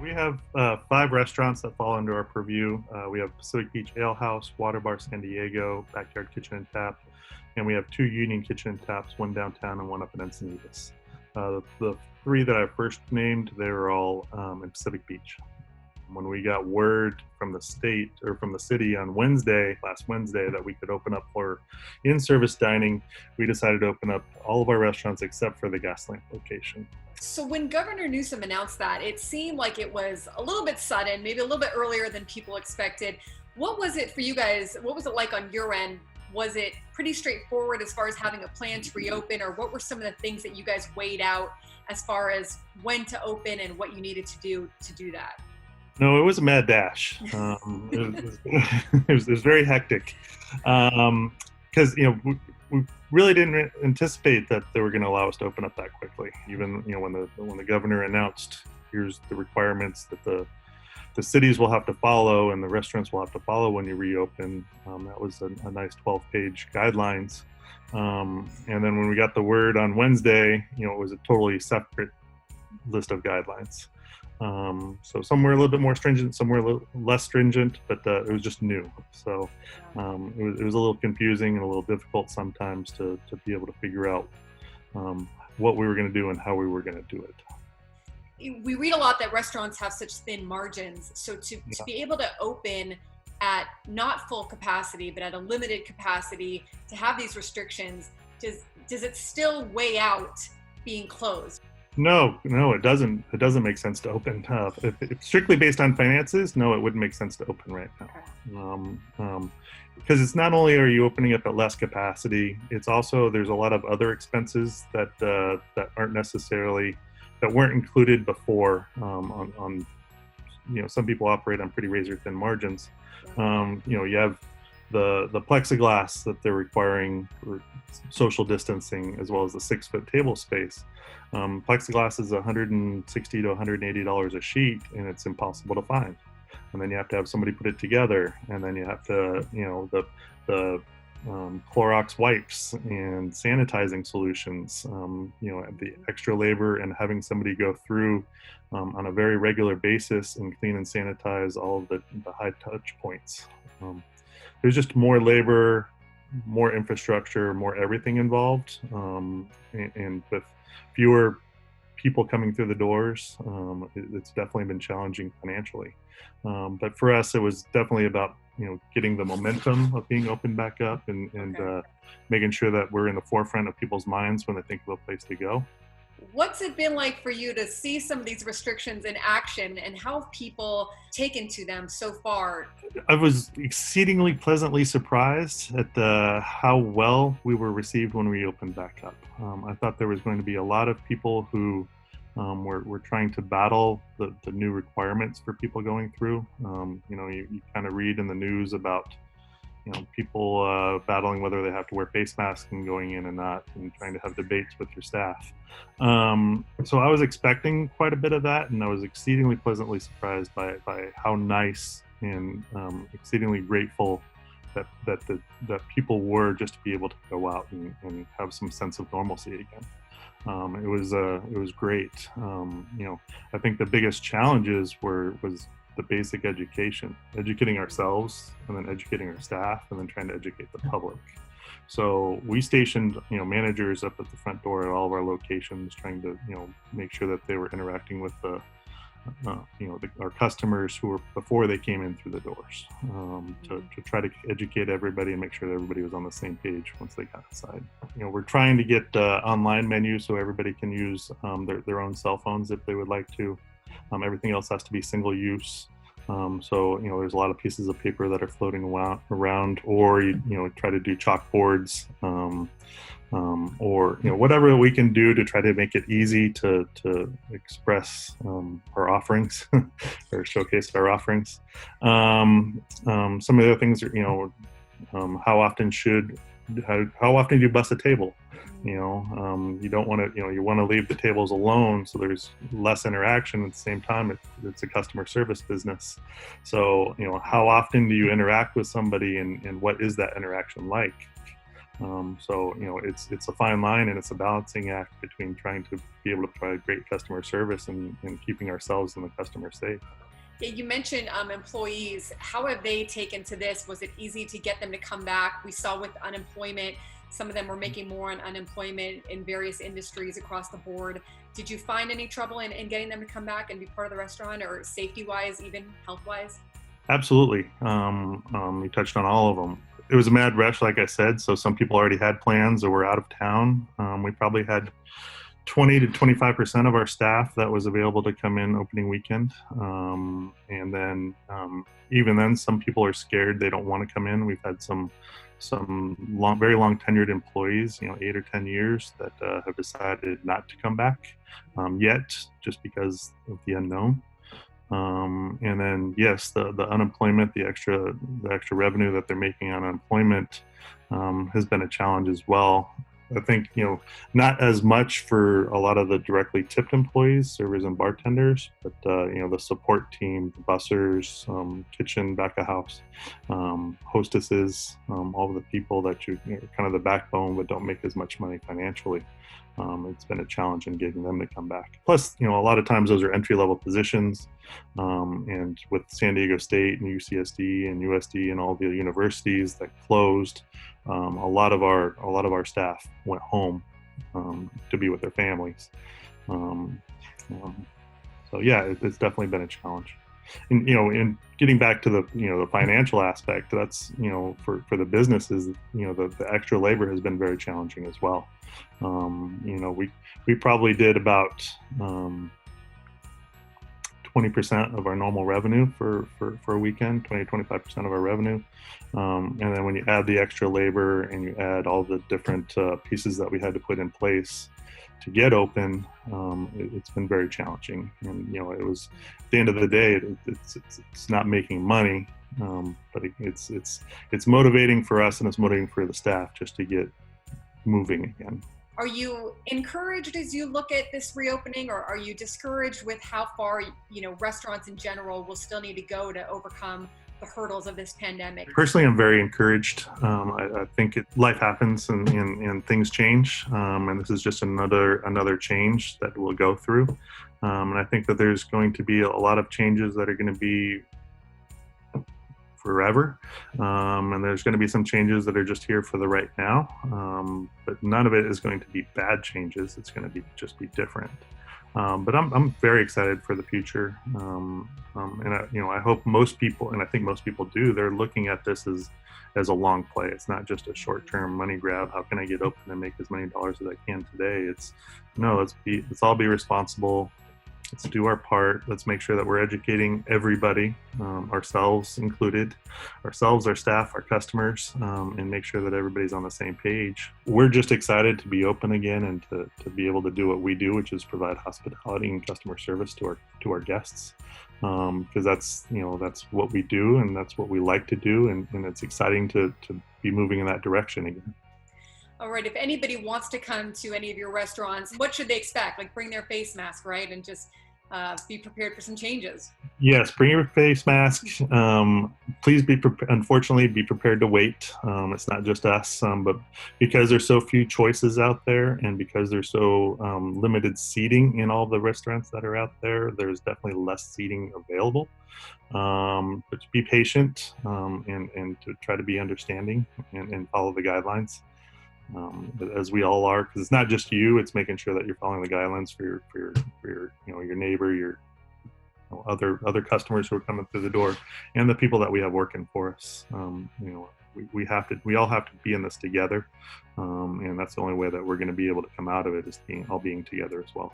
We have 5 restaurants that fall under our purview. We have Pacific Beach Ale House, Water Bar San Diego, Backyard Kitchen and Tap, and we have 2 Union Kitchen and Taps, one downtown and one up in Encinitas. The 3 that I first named, they were all in Pacific Beach. When we got word from the state or from the city on last Wednesday, that we could open up for in-service dining, we decided to open up all of our restaurants except for the Gaslamp location. So when Governor Newsom announced that, it seemed like it was a little bit sudden, maybe a little bit earlier than people expected. What was it for you guys? What was it like on your end? Was it pretty straightforward as far as having a plan to reopen, or what were some of the things that you guys weighed out as far as when to open and what you needed to do that? No, it was a mad dash. It was very hectic because we really didn't anticipate that they were going to allow us to open up that quickly. Even when the governor announced, here's the requirements that the cities will have to follow and the restaurants will have to follow when you reopen. That was a nice 12-page guidelines. And then when we got the word on Wednesday, it was a totally separate list of guidelines. So some were a little bit more stringent, some were a little less stringent, but it was just new. So it was a little confusing and a little difficult sometimes to be able to figure out what we were going to do and how we were going to do it. We read a lot that restaurants have such thin margins. So to be able to open at not full capacity, but at a limited capacity, to have these restrictions, does it still weigh out being closed? No, it doesn't. It doesn't make sense to open. If strictly based on finances, no, it wouldn't make sense to open right now. Because it's not only are you opening up at less capacity, it's also there's a lot of other expenses that weren't included before. Some people operate on pretty razor thin margins. You have the plexiglass that they're requiring for social distancing, as well as the 6-foot table space. Plexiglass is $160 to $180 a sheet, and it's impossible to find. And then you have to have somebody put it together, and then you have to, the Clorox wipes and sanitizing solutions, the extra labor and having somebody go through on a very regular basis and clean and sanitize all of the high touch points. There's just more labor, more infrastructure, more everything involved, and with fewer people coming through the doors, it's definitely been challenging financially. But for us, it was definitely about getting the momentum of being open back up and making sure that we're in the forefront of people's minds when they think of a place to go. What's it been like for you to see some of these restrictions in action, and how have people taken to them so far? I was exceedingly pleasantly surprised at how well we were received when we opened back up. I thought there was going to be a lot of people who were trying to battle the new requirements for people going through. You kind of read in the news about people battling whether they have to wear face masks and going in and not, and trying to have debates with your staff. So I was expecting quite a bit of that, and I was exceedingly pleasantly surprised by how nice and exceedingly grateful that people were just to be able to go out and have some sense of normalcy again. It was great. I think the biggest challenges was the basic educating ourselves, and then educating our staff, and then trying to educate the public. So we stationed, managers up at the front door at all of our locations, trying to, make sure that they were interacting with our customers who were before they came in through the doors, to try to educate everybody and make sure that everybody was on the same page once they got inside. We're trying to get online menus so everybody can use their own cell phones if they would like to. Everything else has to be single use. So there's a lot of pieces of paper that are floating around, or you try to do chalkboards, or whatever we can do to try to make it easy to express our offerings or showcase our offerings. Some of the other things are how often do you bus a table? You don't want to, you want to leave the tables alone, so there's less interaction. At the same time, it's a customer service business. So, how often do you interact with somebody, and what is that interaction like? So, it's a fine line, and it's a balancing act between trying to be able to provide great customer service and keeping ourselves and the customer safe. Yeah, you mentioned employees. How have they taken to this? Was it easy to get them to come back? We saw with unemployment, some of them were making more on unemployment in various industries across the board. Did you find any trouble in getting them to come back and be part of the restaurant, or safety-wise, even health-wise? Absolutely. You touched on all of them. It was a mad rush, like I said. So some people already had plans or were out of town. We probably had 20 to 25% of our staff that was available to come in opening weekend. And then even then, some people are scared. They don't want to come in. We've had some very long tenured employees, 8 or 10 years, that have decided not to come back yet, just because of the unknown. And then, yes, the unemployment, the extra revenue that they're making on unemployment has been a challenge as well. I think, not as much for a lot of the directly tipped employees, servers and bartenders, but the support team, the bussers, kitchen, back of house, hostesses, all of the people that you kind of the backbone, but don't make as much money financially. It's been a challenge in getting them to come back. Plus, a lot of times those are entry-level positions, and with San Diego State and UCSD and USD and all the universities that closed, a lot of our staff went home to be with their families. So yeah, it's definitely been a challenge. And in getting back to the financial aspect, that's for the businesses, the extra labor has been very challenging as well. We probably did about 20% of our normal revenue for a weekend, 20-25% of our revenue. And then when you add the extra labor and you add all the different pieces that we had to put in place to get open, it's been very challenging. And it was, at the end of the day, it's not making money, but it's motivating for us, and it's motivating for the staff just to get moving again. Are you encouraged as you look at this reopening, or are you discouraged with how far restaurants in general will still need to go to overcome the hurdles of this pandemic? Personally, I'm very encouraged. I think life happens and things change, and this is just another change that we'll go through. And I think that there's going to be a lot of changes that are going to be forever, and there's going to be some changes that are just here for the right now, but none of it is going to be bad changes. It's going to just be different. But I'm very excited for the future, and I hope most people, and I think most people do, they're looking at this as a long play. It's not just a short-term money grab. How can I get open and make as many dollars as I can today? Let's all be responsible. Let's do our part. Let's make sure that we're educating everybody, ourselves included, our staff, our customers, and make sure that everybody's on the same page. We're just excited to be open again and to be able to do what we do, which is provide hospitality and customer service to our guests, because that's what we do, and that's what we like to do, and it's exciting to be moving in that direction again. All right, if anybody wants to come to any of your restaurants, what should they expect? Like, bring their face mask, right? And just be prepared for some changes. Yes, bring your face mask. Please unfortunately, be prepared to wait. It's not just us, but because there's so few choices out there, and because there's so limited seating in all the restaurants that are out there, there's definitely less seating available. But be patient, and to try to be understanding and follow the guidelines. As we all are, because it's not just you, it's making sure that you're following the guidelines for your neighbor, your other customers who are coming through the door, and the people that we have working for us. We all have to be in this together, and that's the only way that we're going to be able to come out of it, is being together as well.